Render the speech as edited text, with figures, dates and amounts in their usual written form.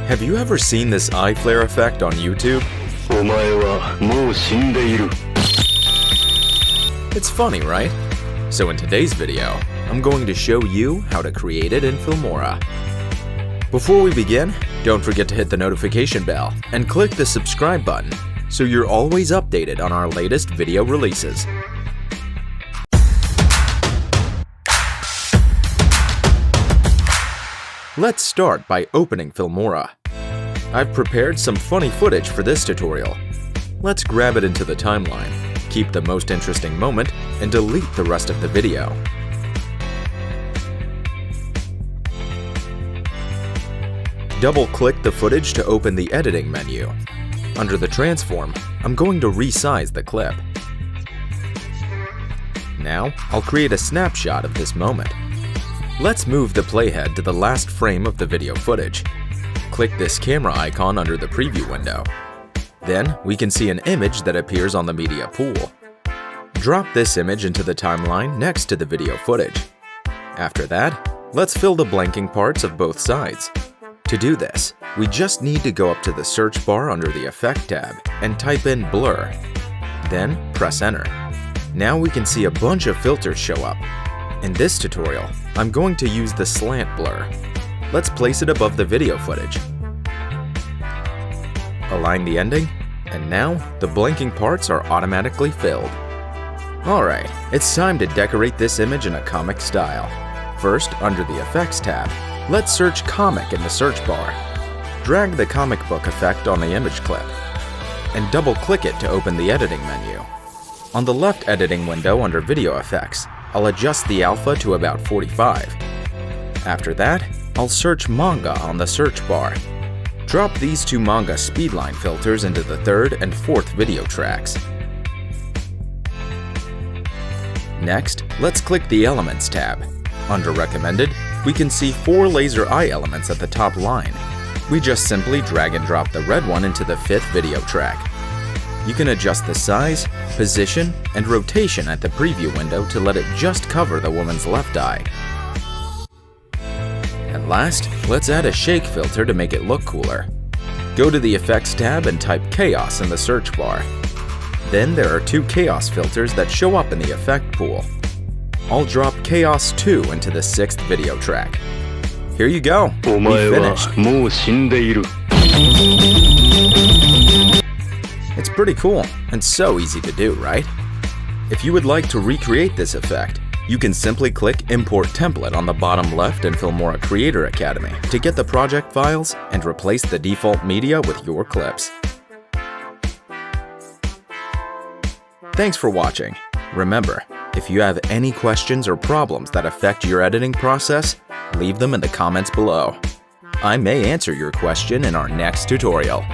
Have you ever seen this eye flare effect on YouTube? It's funny, right? So in today's video, I'm going to show you how to create it in Filmora. Before we begin, don't forget to hit the notification bell and click the subscribe button so you're always updated on our latest video releases. Let's start by opening Filmora. I've prepared some funny footage for this tutorial. Let's grab it into the timeline, keep the most interesting moment, and delete the rest of the video. Double-click the footage to open the editing menu. Under the transform, I'm going to resize the clip. Now, I'll create a snapshot of this moment. Let's move the playhead to the last frame of the video footage. Click this camera icon under the preview window. Then, we can see an image that appears on the media pool. Drop this image into the timeline next to the video footage. After that, let's fill the blanking parts of both sides. To do this, we just need to go up to the search bar under the Effect tab and type in Blur. Then, press Enter. Now we can see a bunch of filters show up. In this tutorial, I'm going to use the Slant Blur. Let's place it above the video footage. Align the ending, and now the blanking parts are automatically filled. Alright, it's time to decorate this image in a comic style. First, under the Effects tab, let's search Comic in the search bar. Drag the comic book effect on the image clip, and double-click it to open the editing menu. On the left editing window under Video Effects, I'll adjust the alpha to about 45. After that, I'll search Manga on the search bar. Drop these two manga speedline filters into the third and fourth video tracks. Next, let's click the Elements tab. Under Recommended, we can see 4 laser eye elements at the top line. We just simply drag and drop the red one into the 5th video track. You can adjust the size, position, and rotation at the preview window to let it just cover the woman's left eye. And last, let's add a shake filter to make it look cooler. Go to the Effects tab and type Chaos in the search bar. Then there are 2 Chaos filters that show up in the effect pool. I'll drop Chaos 2 into the 6th video track. Here you go, we finished. It's pretty cool and so easy to do, right? If you would like to recreate this effect, you can simply click Import Template on the bottom left in Filmora Creator Academy to get the project files and replace the default media with your clips. Thanks for watching. Remember, if you have any questions or problems that affect your editing process, leave them in the comments below. I may answer your question in our next tutorial.